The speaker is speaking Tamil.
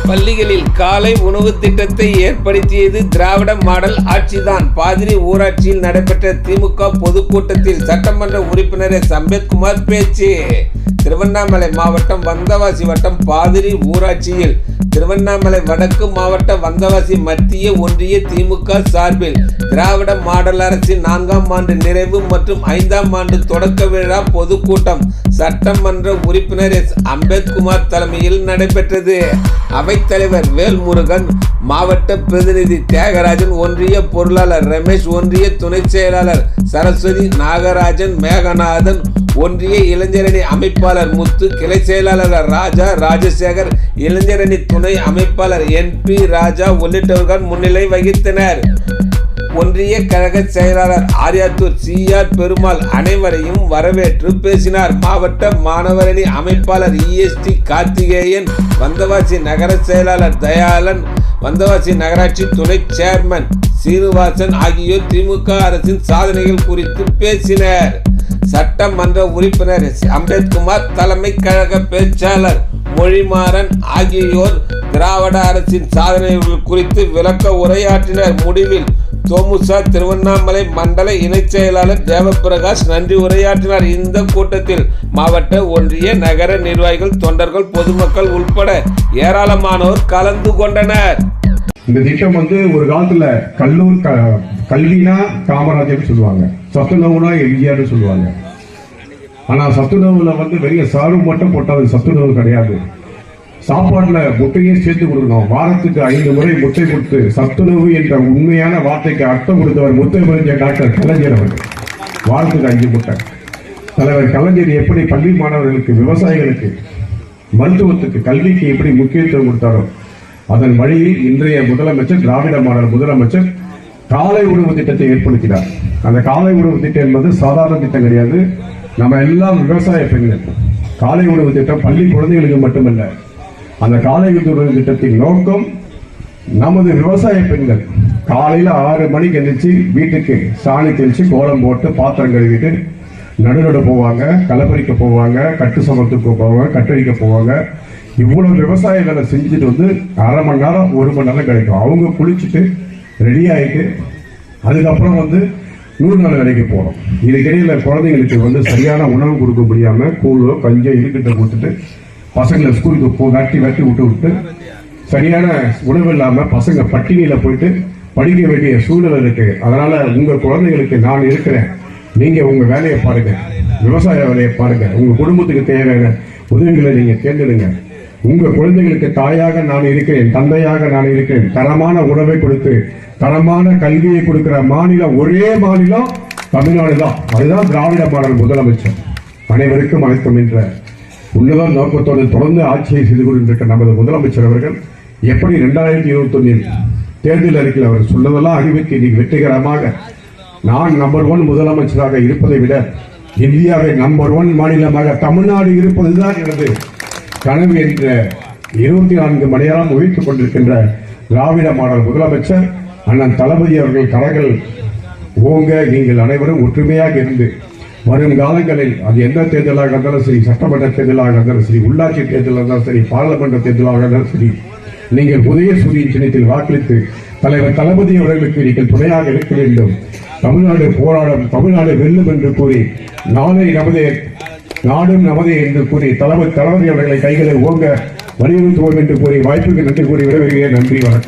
பள்ளிகளில் காலை உணவு திட்டத்தை ஏற்படுத்தியது திராவிட மாடல் ஆட்சிதான். பாதிரி ஊராட்சியில் நடைபெற்ற திமுக பொதுக்கூட்டத்தில் சட்டமன்ற உறுப்பினர் எஸ். அம்பேத்குமார் பேச்சு. திருவண்ணாமலை மாவட்டம் வந்தவாசி வட்டம் பாதிரி ஊராட்சியில் திருவண்ணாமலை வடக்கு மாவட்ட வந்தவாசி மத்திய ஒன்றிய திமுக சார்பில் திராவிட மாடல் அரசின் 4ஆம் ஆண்டு நிறைவு மற்றும் 5ஆம் ஆண்டு தொடக்க விழா பொதுக்கூட்டம் சட்டமன்ற உறுப்பினர் எஸ். அம்பேத்குமார் தலைமையில் நடைபெற்றது. அவைத்தலைவர் வேல்முருகன், மாவட்ட பிரதிநிதி தியாகராஜன், ஒன்றிய பொருளாளர் ரமேஷ், ஒன்றிய துணை செயலாளர் சரஸ்வதி, நாகராஜன், மேகநாதன், ஒன்றிய இளைஞரணி அமைப்பாளர் முத்து, கிளை செயலாளர் ராஜா, ராஜசேகர், இளைஞரணி துணை அமைப்பாளர் NP ராஜா உள்ளிட்டவர்கள் முன்னிலை வகித்தனர். ஒன்றிய கழக செயலாளர் ஆரியாத்தூர் CR பெருமாள் அனைவரையும் வரவேற்று பேசினார். மாவட்ட மாணவரணி அமைப்பாளர் EST கார்த்திகேயன், வந்தவாசி நகர செயலாளர் தயாளன், வந்தவாசி நகராட்சி துணை சேர்மன் சீனிவாசன் ஆகியோர் திமுக அரசின் சாதனைகள் குறித்து பேசினர். சட்டமன்ற உறுப்பினர் அம்பேத்குமார், தலைமை கழக பேச்சாளர் மொழிமாறன் ஆகியோர் திராவிட அரசின் சாதனைகள் குறித்து விளக்க உரையாற்றினர். முடிவில் தோமுசா திருவண்ணாமலை மண்டல இணைச் செயலாளர் தேவபிரகாஷ் நன்றி உரையாற்றினார். இந்த கூட்டத்தில் மாவட்ட, ஒன்றிய, நகர நிர்வாகிகள், தொண்டர்கள், பொதுமக்கள் உட்பட ஏராளமானோர் கலந்து கொண்டனர். இந்த திட்டம் ஒரு காலத்துல கல்வினா காமராஜர் சொல்லுவாங்க, சத்துணவுனா எம்ஜிஆர் சொல்லுவாங்க. ஆனா சத்துணவுல வெளிய சாறு மட்டும் போட்டால் சத்துணவு கிடையாது. சாப்பாட்டுல முட்டையே சேர்த்து கொடுக்கணும். வாரத்துக்கு 5 முறை முட்டை கொடுத்து சத்துணவு என்ற உண்மையான வார்த்தைக்கு அர்த்தம் கொடுத்தவர் முத்தமிழ் டாக்டர் கலைஞர் அவர்கள். வாரத்துக்கு 5 முட்டை. தலைவர் கலைஞர் எப்படி பள்ளி மாணவர்களுக்கு, விவசாயிகளுக்கு, மருத்துவத்துக்கு, கல்விக்கு எப்படி முக்கியத்துவம் கொடுத்தாரோ அதன் வழியில் இன்றைய முதலமைச்சர், திராவிட மாடல் முதலமைச்சர் காலை உணவு திட்டத்தை ஏற்படுத்தினார். அந்த காலை உணவு திட்டம் என்பது சாதாரண திட்டம் கிடையாது. நம்ம எல்லாம் விவசாய பெண்கள். காலை உணவு திட்டம் பள்ளி குழந்தைகளுக்கு மட்டுமல்ல. அந்த காலை உணவு திட்டத்தின் நோக்கம் நமது விவசாய பெண்கள் காலையில 6 மணிக்கு எந்திரிச்சு வீட்டுக்கு சாணி தெளிச்சு கோலம் போட்டு பாத்திரம் கழுவிட்டு நடுநட போவாங்க, களப்பறிக்க போவாங்க, கட்டு சமத்துக்கு போவாங்க, கட்டடிக்க போவாங்க. இவ்வளவு விவசாய வேலை செஞ்சுட்டு அரை மணி நேரம் 1 மணி நேரம் கிடைக்கும். அவங்க குளிச்சுட்டு ரெடி ஆயிட்டு அதுக்கப்புறம் 100 நாள் வேலைக்கு போறோம். இதுக்கிடையில குழந்தைங்களுக்கு சரியான உணவு கொடுக்க முடியாம கூழோ கஞ்சோ இருக்கிட்ட கொடுத்துட்டு பசங்களை ஸ்கூலுக்கு வெட்டி விட்டு சரியான உணவு இல்லாம பசங்க பட்டினியில போயிட்டு படிக்க வேண்டிய சூழ்நிலை இருக்கு. அதனால உங்க குழந்தைகளுக்கு நான் இருக்கிறேன், நீங்க உங்க வேலையை பாருங்க, விவசாய வேலையை பாருங்க, உங்க குடும்பத்துக்கு தேவையான உதவிகளை நீங்க தேர்ந்தெடுங்க. உங்க குழந்தைகளுக்கு தாயாக நான் இருக்கிறேன், தந்தையாக நான் இருக்கிறேன். தரமான உணவை கொடுத்து தரமான கல்வியை கொடுக்கிற மாநிலம், ஒரே மாநிலம் தமிழ்நாடு தான். அதுதான் திராவிட மாடல் முதலமைச்சர். அனைவருக்கும் அனைத்தும் என்ற உன்னத நோக்கத்தோடு தொடர்ந்து ஆட்சியை செய்து கொண்டிருக்கிற நமது முதலமைச்சர் அவர்கள் எப்படி 2021 தேர்தல் அறிக்கையில் அவர் சொன்னதெல்லாம் அறிவிக்கு இன்னைக்கு வெற்றிகரமாக நான் நம்பர் 1 முதலமைச்சராக இருப்பதை விட இந்தியாவை நம்பர் 1 மாநிலமாக தமிழ்நாடு இருப்பதுதான் எனது கனவு என்ற 24 மணி நேரம் உயிர்த்துக் கொண்டிருக்கின்ற திராவிட மாடல் முதலமைச்சர் அண்ணன் தளபதி அவர்கள் கரங்கள் ஓங்க நீங்கள் அனைவரும் ஒற்றுமையாக இருந்து வரும் காலங்களில் அது எந்த தேர்தலாக இருந்தாலும் சரி, சட்டமன்ற தேர்தலாக இருந்தாலும் சரி, உள்ளாட்சி தேர்தலாக இருந்தாலும் சரி, பாராளுமன்ற தேர்தலாக இருந்தாலும் சரி, நீங்கள் உதயசூரியன் சின்னத்தில் வாக்களித்து தலைவர் தளபதி அவர்களுக்கு நீங்கள் துணையாக இருக்க வேண்டும். தமிழ்நாடு போராடும், தமிழ்நாடு வெல்லும் என்று கூறி நாளை நமதே, நாடும் நமதே என்று கூறி தளபதி அவர்களை கைகளை ஓங்க வலியுறுத்துவோம் என்று கூறி வாய்ப்புக்கு நன்றி கூறி விடைபெறுகிறேன். நன்றி, வணக்கம்.